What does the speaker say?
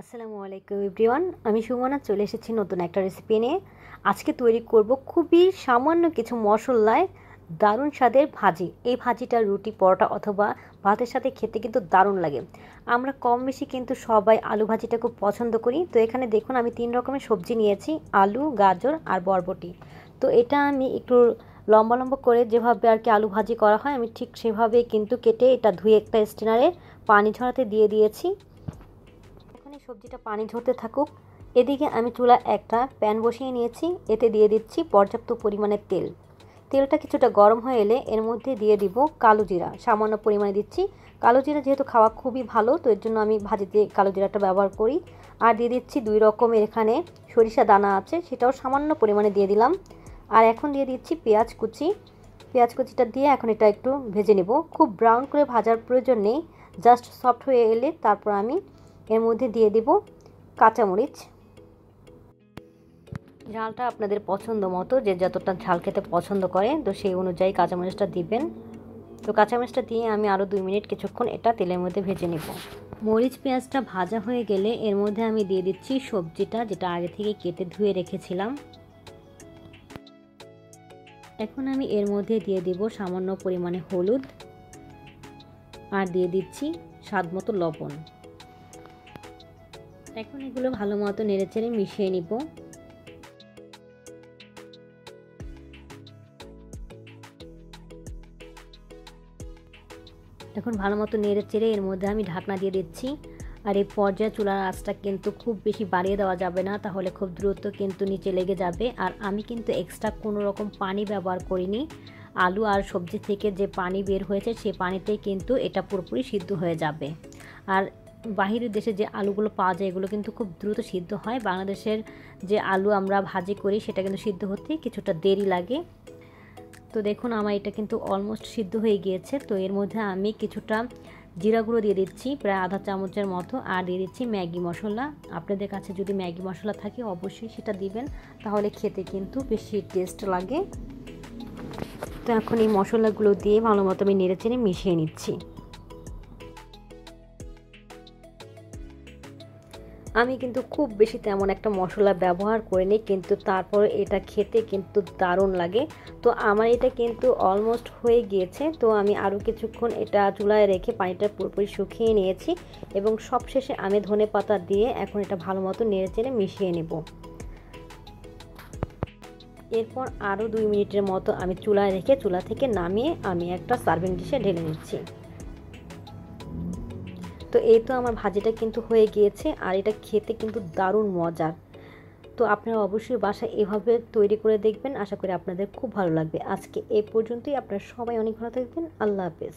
আসসালামু আলাইকুম এভরিওয়ান, আমি সুমনা চলে এসেছি নতুন একটা রেসিপি নিয়ে। আজকে তৈরি করব খুবই সামান্য কিছু মশলায় দারুণ স্বাদের ভাজি। এই ভাজিটা রুটি, পরোটা অথবা ভাতের সাথে খেতে কিন্তু দারুণ লাগে। আমরা কম বেশি কিন্তু সবাই আলু ভাজিটা খুব পছন্দ করি। তো এখানে দেখুন আমি 3 রকমের সবজি নিয়েছি, আলু, গাজর আর বরবটি। তো এটা আমি একটু লম্বা লম্বা করে যেভাবে আর কি আলু ভাজি করা হয় আমি ঠিক সেভাবে কিন্তু কেটে এটা ধুয়ে একটা স্ট্রেনারে পানি ঝরাতে দিয়ে দিয়েছি। সবজিটা পানি ঝরতে থাকুক। এদিকে আমি চুলা একটা প্যান বসিয়ে নিয়েছি, এতে দিয়ে দিচ্ছি পর্যাপ্ত পরিমাণে তেল। তেলটা কিছুটা গরম হয়ে এলে এর মধ্যে দিয়ে দিব কালো জিরা, সামান্য পরিমাণে দিচ্ছি। কালো জিরা যেহেতু খাওয়া খুবই ভালো, তো এর জন্য আমি ভাজিতে কালো জিরাটা ব্যবহার করি। আর দিয়ে দিচ্ছি 2 রকমের এখানে সরিষা দানা আছে, সেটাও সামান্য পরিমাণে দিয়ে দিলাম। আর এখন দিয়ে দিচ্ছি পেঁয়াজ কুচি। পেঁয়াজ কুচিটা দিয়ে এখন এটা একটু ভেজে নেব। খুব ব্রাউন করে ভাজার প্রয়োজন নেই, জাস্ট সফট হয়ে এলে তারপর আমি এর মধ্যে দিয়ে দেব কাঁচামরিচ। ঝালটা আপনাদের পছন্দ মতো, যে যতটা ঝাল খেতে পছন্দ করে তো সেই অনুযায়ী কাঁচামরিচটা দিবেন। তো কাঁচামরিচটা দিয়ে আমি আরও 2 মিনিট কিছুক্ষণ এটা তেলের মধ্যে ভেজে নেব। মরিচ পেঁয়াজটা ভাজা হয়ে গেলে এর মধ্যে আমি দিয়ে দিচ্ছি সবজিটা, যেটা আগে থেকে কেটে ধুয়ে রেখেছিলাম। এখন আমি এর মধ্যে দিয়ে দেব সামান্য পরিমাণে হলুদ আর দিয়ে দিচ্ছি স্বাদমতো লবণ। এখন এগুলো ভালো মতো নেড়েচেড়ে মিশিয়ে নিব। এখন ভালো মতো নেড়েচেড়ে এর মধ্যে আমি ঢাকনা দিয়ে দিচ্ছি। আর এই পর্যায়ে চুলার আঁচটা কিন্তু খুব বেশি বাড়িয়ে দেওয়া যাবে না, তাহলে খুব দ্রুত কিন্তু নিচে লেগে যাবে। আর আমি কিন্তু এক্সট্রা কোনো রকম পানি ব্যবহার করিনি। আলু আর সবজি থেকে যে পানি বের হয়েছে সেই পানিতেই কিন্তু এটা পুরোপুরি সিদ্ধ হয়ে যাবে। আর বাহিরের দেশে যে আলুগুলো পাওয়া যায় এগুলো কিন্তু খুব দ্রুত সিদ্ধ হয়। বাংলাদেশের যে আলু আমরা ভাজি করি সেটা কিন্তু সিদ্ধ হতে কিছুটা দেরি লাগে। তো দেখুন আমার এটা কিন্তু অলমোস্ট সিদ্ধ হয়ে গিয়েছে। তো এর মধ্যে আমি কিছুটা জিরা গুঁড়ো দিয়ে দিচ্ছি, প্রায় আধা চামচের মতো। আর দিয়ে দিচ্ছি ম্যাগি মশলা। আপনাদের কাছে যদি ম্যাগি মশলা থাকে অবশ্যই সেটা দিবেন, তাহলে খেতে কিন্তু বেশি টেস্ট লাগে। তো এখন এই মশলাগুলো দিয়ে ভালো মতো আমি নেড়েচেড়ে মিশিয়ে নিচ্ছি। আমি কিন্তু খুব বেশি তেমন একটা মশলা ব্যবহার করিনি, কিন্তু তারপর এটা খেতে কিন্তু দারুণ লাগে। তো আমার এটা কিন্তু অলমোস্ট হয়ে গিয়েছে। তো আমি আরও কিছুক্ষণ এটা চুলায় রেখে পানিটা পুরোপুরি শুকিয়ে নিয়েছি এবং সবশেষে আমি ধনেপাতা দিয়ে এখন এটা ভালো মতো নেড়েচেড়ে মিশিয়ে নেব। এরপর আরও 2 মিনিটের মতো আমি চুলায় রেখে চুলা থেকে নামিয়ে আমি একটা সার্ভিং ডিশে ঢেলে নিচ্ছি। তো এই তো আমার ভাজিটা কিন্তু হয়ে গিয়েছে, আর এটা খেতে কিন্তু দারুণ মজার। তো আপনারা অবশ্যই বাসায় এভাবে তৈরি করে দেখবেন, আশা করি আপনাদের খুব ভালো লাগবে। আজকে এই পর্যন্তই, আপনারা সবাই অনেক ভালো থাকবেন। আল্লাহ হাফেজ।